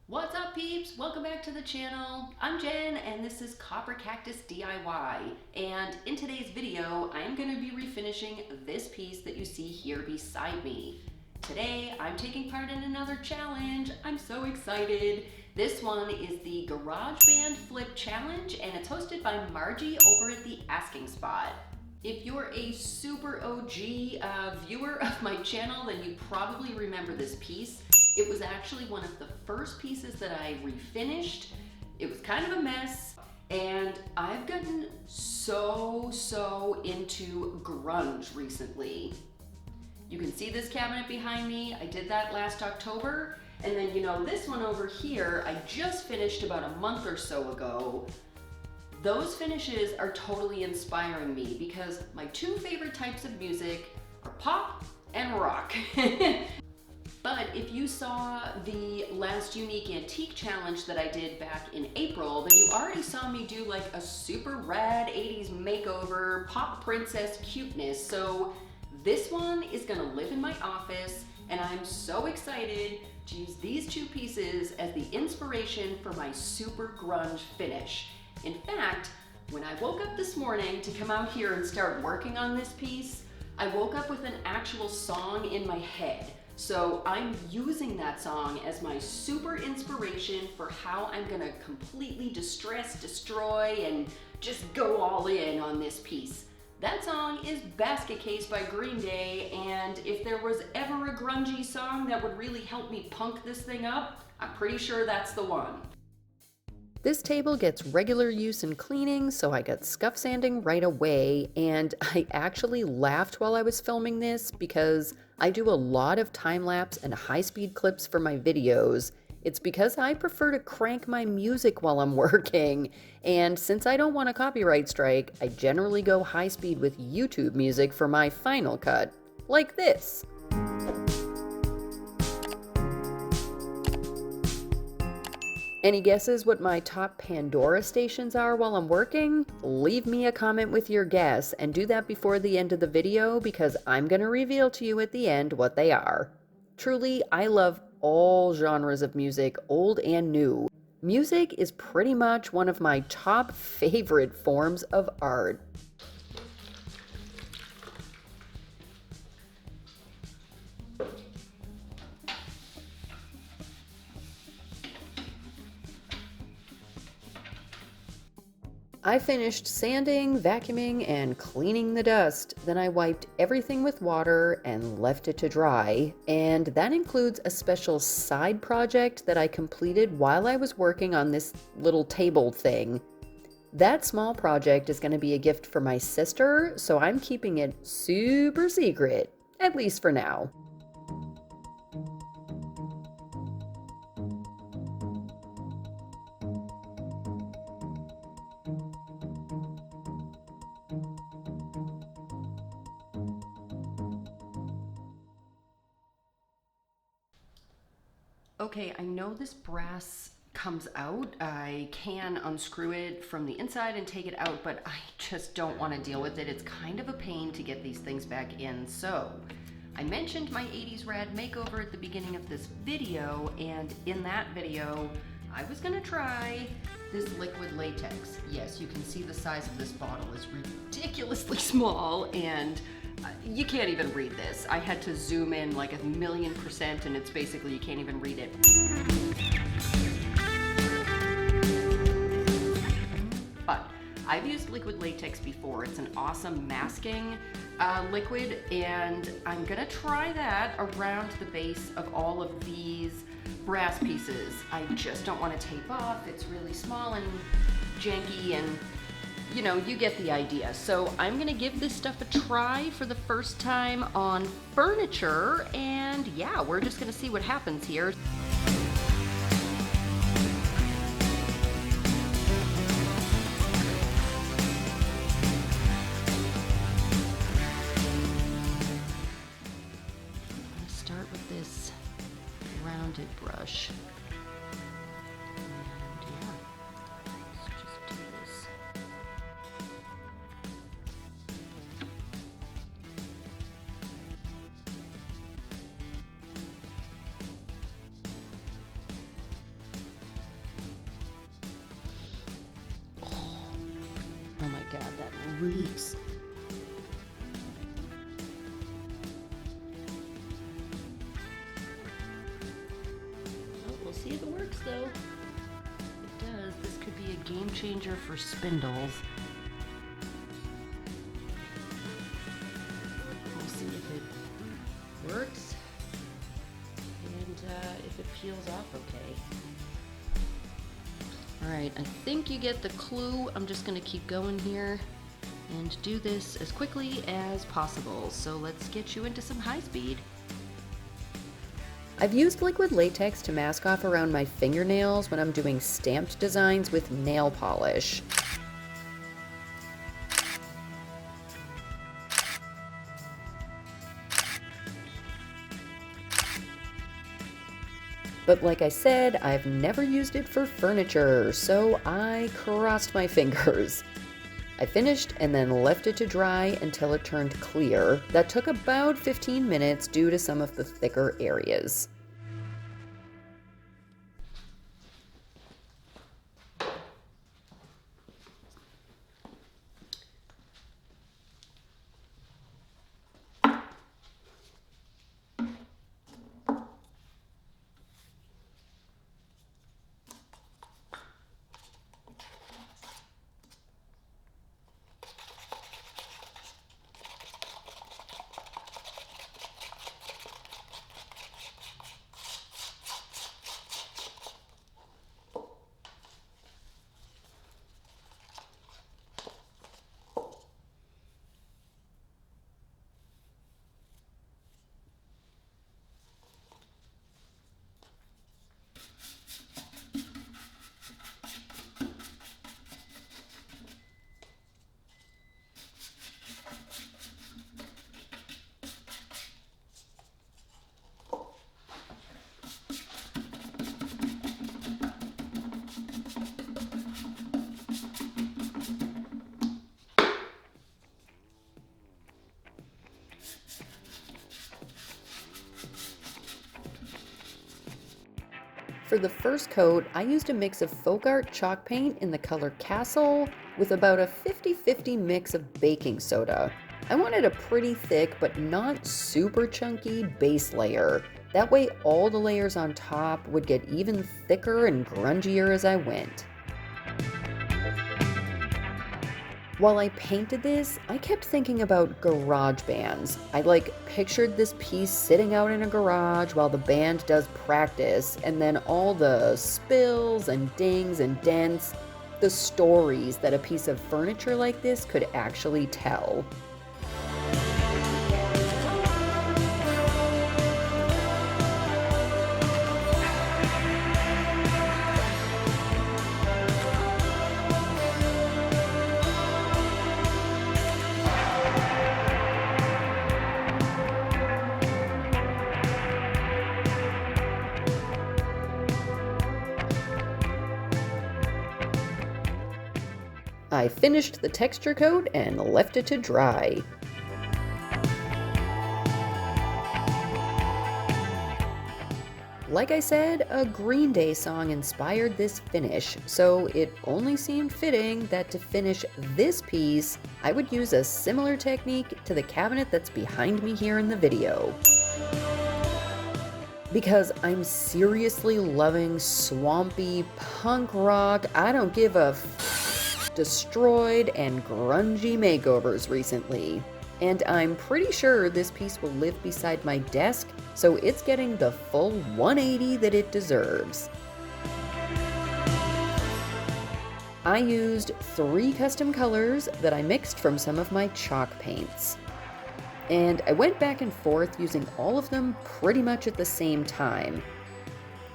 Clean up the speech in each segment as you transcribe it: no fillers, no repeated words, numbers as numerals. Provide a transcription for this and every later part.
What's up, peeps? Welcome back to the channel. I'm Jen and this is Copper Cactus DIY. And in today's video, I'm going to be refinishing this piece that you see here beside me. Today, I'm taking part in another challenge. I'm so excited. This one is the GarageBand Flip Challenge and it's hosted by Margie over at the Asking Spot. If you're a super OG viewer of my channel, then you probably remember this piece. It was actually one of the first pieces that I refinished. It was kind of a mess, and I've gotten so into grunge recently. You can see this cabinet behind me. I did that last October. And then, this one over here, I just finished about a month or so ago. Those finishes are totally inspiring me because my two favorite types of music are pop and rock. But if you saw the last Unique Antique Challenge that I did back in April, then you already saw me do like a super rad 80s makeover, pop princess cuteness. So this one is gonna live in my office and I'm so excited to use these two pieces as the inspiration for my super grunge finish. In fact, when I woke up this morning to come out here and start working on this piece, I woke up with an actual song in my head. So I'm using that song as my super inspiration for how I'm gonna completely distress, destroy, and just go all in on this piece. That song is Basket Case by Green Day, and if there was ever a grungy song that would really help me punk this thing up, I'm pretty sure that's the one. This table gets regular use and cleaning, so I got scuff sanding right away, and I actually laughed while I was filming this because I do a lot of time-lapse and high-speed clips for my videos. It's because I prefer to crank my music while I'm working, and since I don't want a copyright strike, I generally go high-speed with YouTube music for my final cut, like this. Any guesses what my top Pandora stations are while I'm working? Leave me a comment with your guess and do that before the end of the video because I'm going to reveal to you at the end what they are. Truly, I love all genres of music, old and new. Music is pretty much one of my top favorite forms of art. I finished sanding, vacuuming, and cleaning the dust. Then I wiped everything with water and left it to dry. And that includes a special side project that I completed while I was working on this little table thing. That small project is going to be a gift for my sister, so I'm keeping it super secret, at least for now. Okay, I know this brass comes out. I can unscrew it from the inside and take it out, but I just don't want to deal with it. It's kind of a pain to get these things back in. So I mentioned my 80s rad makeover at the beginning of this video, and in that video, I was gonna try this liquid latex. Yes, you can see the size of this bottle is ridiculously small, and you can't even read this. I had to zoom in like 1,000,000%, and it's basically, you can't even read it. But I've used liquid latex before. It's an awesome masking liquid, and I'm gonna try that around the base of all of these brass pieces. I just don't want to tape off. It's really small and janky, and you get the idea. So I'm gonna give this stuff a try for the first time on furniture, and yeah, we're just gonna see what happens here. I'm gonna start with this rounded brush. And yeah, let's just do this. leaves. Well, we'll see if it works though. If it does, this could be a game changer for spindles. We'll see if it works and if it peels off okay. Alright, I think you get the clue. I'm just going to keep going here and do this as quickly as possible. So let's get you into some high speed. I've used liquid latex to mask off around my fingernails when I'm doing stamped designs with nail polish. But like I said, I've never used it for furniture, so I crossed my fingers. I finished and then left it to dry until it turned clear. That took about 15 minutes due to some of the thicker areas. For the first coat, I used a mix of folk art chalk paint in the color Castle with about a 50-50 mix of baking soda. I wanted a pretty thick but not super chunky base layer. That way all the layers on top would get even thicker and grungier as I went. While I painted this, I kept thinking about garage bands. I pictured this piece sitting out in a garage while the band does practice, and then all the spills and dings and dents, the stories that a piece of furniture like this could actually tell. I finished the texture coat and left it to dry. Like I said, a Green Day song inspired this finish, so it only seemed fitting that to finish this piece, I would use a similar technique to the cabinet that's behind me here in the video. Because I'm seriously loving swampy punk rock, I don't give a destroyed and grungy makeovers recently. And I'm pretty sure this piece will live beside my desk, so it's getting the full 180 that it deserves. I used 3 custom colors that I mixed from some of my chalk paints. And I went back and forth using all of them pretty much at the same time.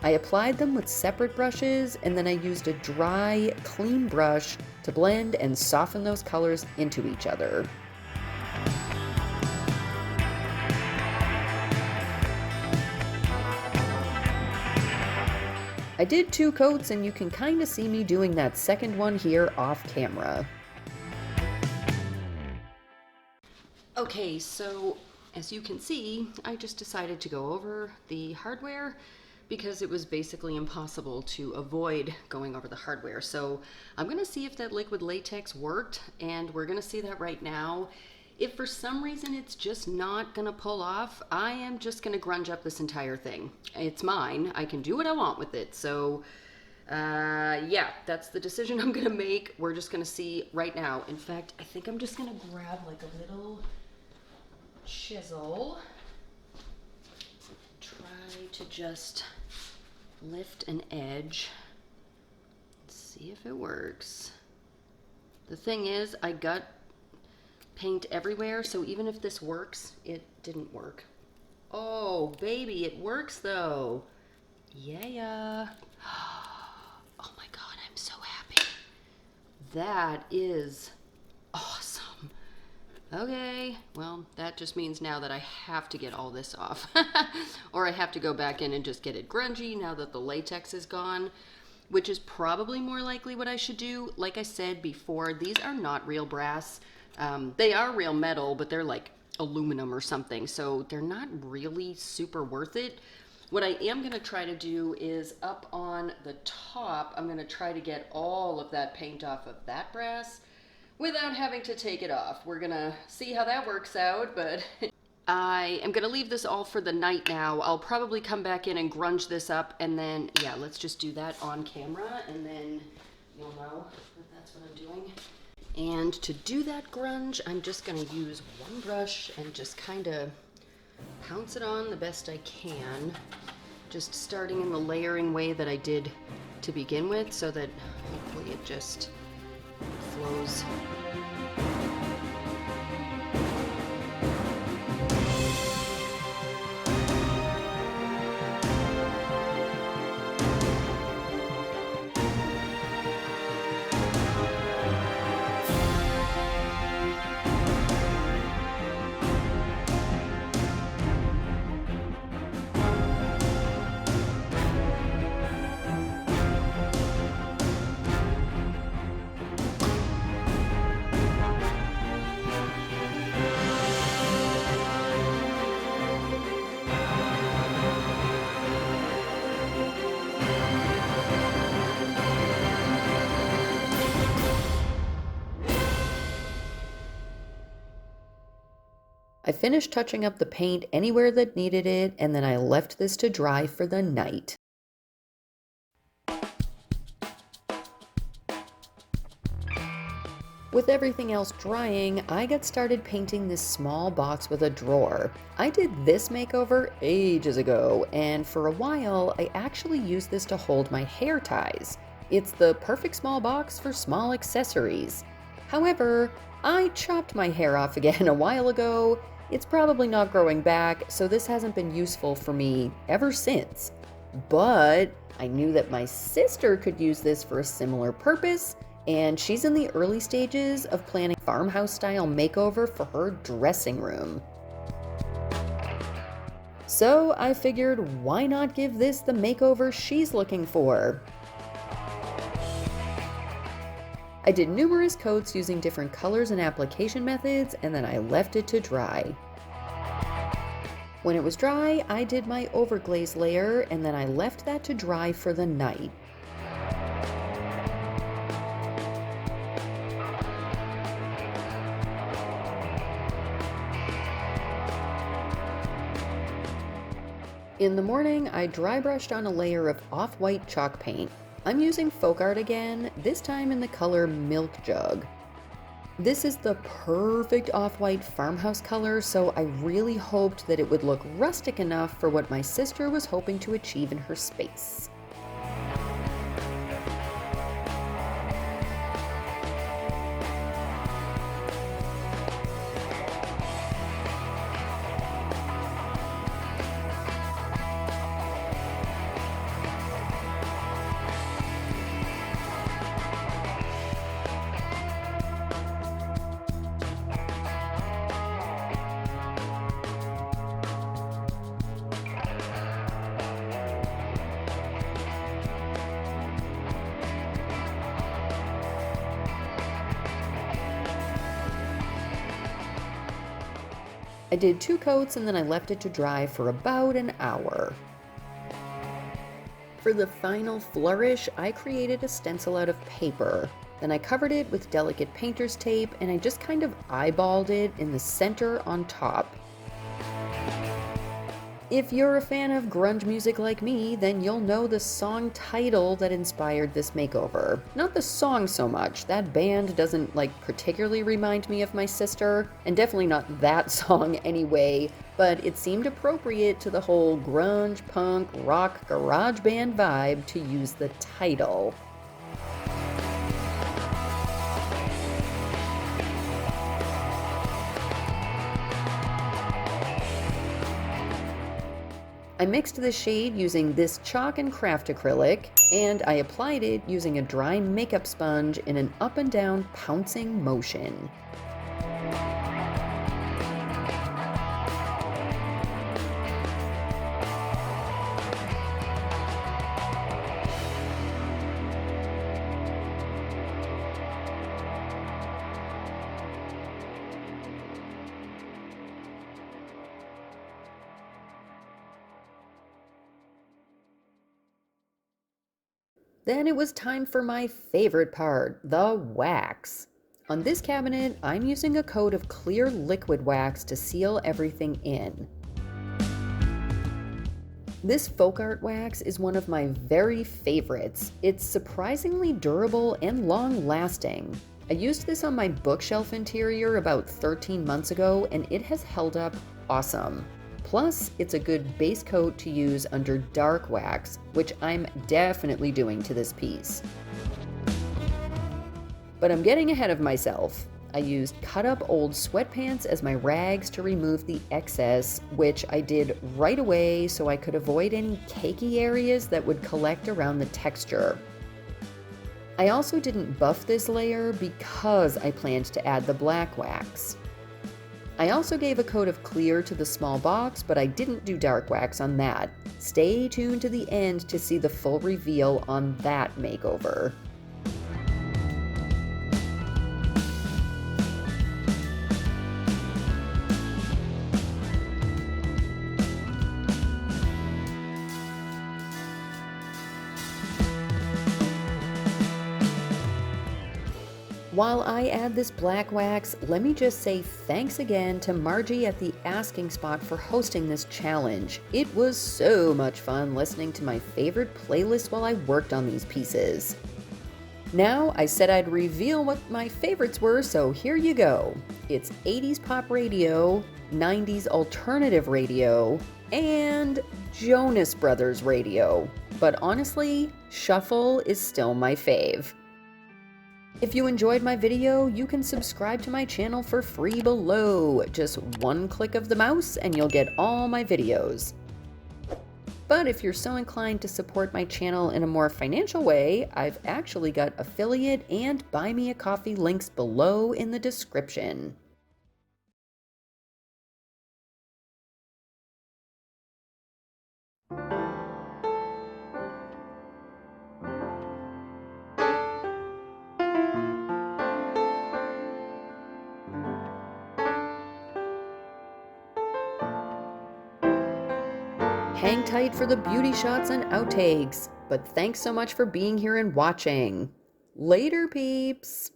I applied them with separate brushes, and then I used a dry, clean brush to blend and soften those colors into each other. I did 2 coats, and you can kind of see me doing that second one here off camera. Okay, so as you can see, I just decided to go over the hardware because it was basically impossible to avoid going over the hardware. So I'm gonna see if that liquid latex worked, and we're gonna see that right now. If for some reason it's just not gonna pull off, I am just gonna grunge up this entire thing. It's mine, I can do what I want with it. So yeah, that's the decision I'm gonna make. We're just gonna see right now. In fact, I think I'm just gonna grab like a little chisel. Try to just lift an edge. Let's see if it works. The thing is, I got paint everywhere, so even if this works, it didn't work. Oh, baby, it works though. Yeah. Oh my God, I'm so happy. That is awesome. Okay, well, that just means now that I have to get all this off. Or I have to go back in and just get it grungy now that the latex is gone, which is probably more likely what I should do. Like I said before, these are not real brass. They are real metal, but they're like aluminum or something, so they're not really super worth it. What I am gonna try to do is up on the top, I'm gonna try to get all of that paint off of that brass without having to take it off. We're gonna see how that works out, but I am gonna leave this all for the night now. I'll probably come back in and grunge this up, and then, yeah, let's just do that on camera, and then you'll know that that's what I'm doing. And to do that grunge, I'm just gonna use one brush and just kinda pounce it on the best I can. Just starting in the layering way that I did to begin with, so that hopefully it just flows. I finished touching up the paint anywhere that needed it, and then I left this to dry for the night. With everything else drying, I got started painting this small box with a drawer. I did this makeover ages ago, and for a while, I actually used this to hold my hair ties. It's the perfect small box for small accessories. However, I chopped my hair off again a while ago. It's probably not growing back, so this hasn't been useful for me ever since. But I knew that my sister could use this for a similar purpose, and she's in the early stages of planning a farmhouse-style makeover for her dressing room. So I figured, why not give this the makeover she's looking for? I did numerous coats using different colors and application methods, and then I left it to dry. When it was dry, I did my overglaze layer, and then I left that to dry for the night. In the morning, I dry brushed on a layer of off-white chalk paint. I'm using FAUX art again, this time in the color Milk Jug. This is the perfect off-white farmhouse color, so I really hoped that it would look rustic enough for what my sister was hoping to achieve in her space. I did 2 coats and then I left it to dry for about an hour. For the final flourish, I created a stencil out of paper. Then I covered it with delicate painter's tape and I just kind of eyeballed it in the center on top. If you're a fan of grunge music like me, then you'll know the song title that inspired this makeover. Not the song so much, that band doesn't particularly remind me of my sister, and definitely not that song anyway, but it seemed appropriate to the whole grunge, punk, rock, garage band vibe to use the title. I mixed the shade using this chalk and craft acrylic, and I applied it using a dry makeup sponge in an up and down pouncing motion. Then it was time for my favorite part, the wax. On this cabinet, I'm using a coat of clear liquid wax to seal everything in. This folk art wax is one of my very favorites. It's surprisingly durable and long-lasting. I used this on my bookshelf interior about 13 months ago, and it has held up awesome. Plus, it's a good base coat to use under dark wax, which I'm definitely doing to this piece. But I'm getting ahead of myself. I used cut-up old sweatpants as my rags to remove the excess, which I did right away so I could avoid any cakey areas that would collect around the texture. I also didn't buff this layer because I planned to add the black wax. I also gave a coat of clear to the small box, but I didn't do dark wax on that. Stay tuned to the end to see the full reveal on that makeover. While I add this black wax, let me just say thanks again to Margie at the Asking Spot for hosting this challenge. It was so much fun listening to my favorite playlist while I worked on these pieces. Now, I said I'd reveal what my favorites were, so here you go. It's 80s pop radio, 90s alternative radio, and Jonas Brothers radio. But honestly, Shuffle is still my fave. If you enjoyed my video, you can subscribe to my channel for free below. Just one click of the mouse and you'll get all my videos. But if you're so inclined to support my channel in a more financial way, I've actually got affiliate and buy me a coffee links below in the description. Hang tight for the beauty shots and outtakes, but thanks so much for being here and watching. Later, peeps!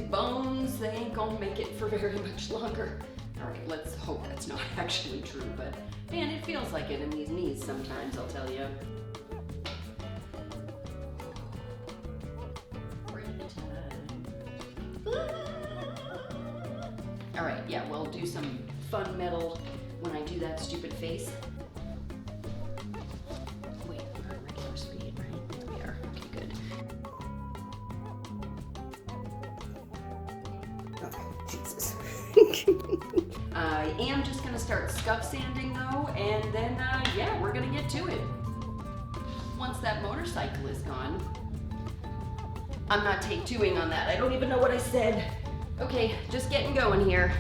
these bones, they ain't gonna make it for very much longer. All right, let's hope that's not actually true, but man, it feels like it in these knees sometimes, I'll tell you. All right, yeah, we'll do some fun metal when I do that stupid face. Wait, we're at regular speed, right? We are, okay, good. Oh, Jesus. I am just gonna start scuff sanding though, and then, yeah, we're gonna get to it. Once that motorcycle is gone, I'm not take twoing on that. I don't even know what I said. Okay, just getting going here.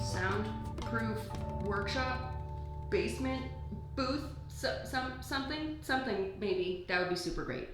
Soundproof workshop, basement, booth, something maybe. That would be super great.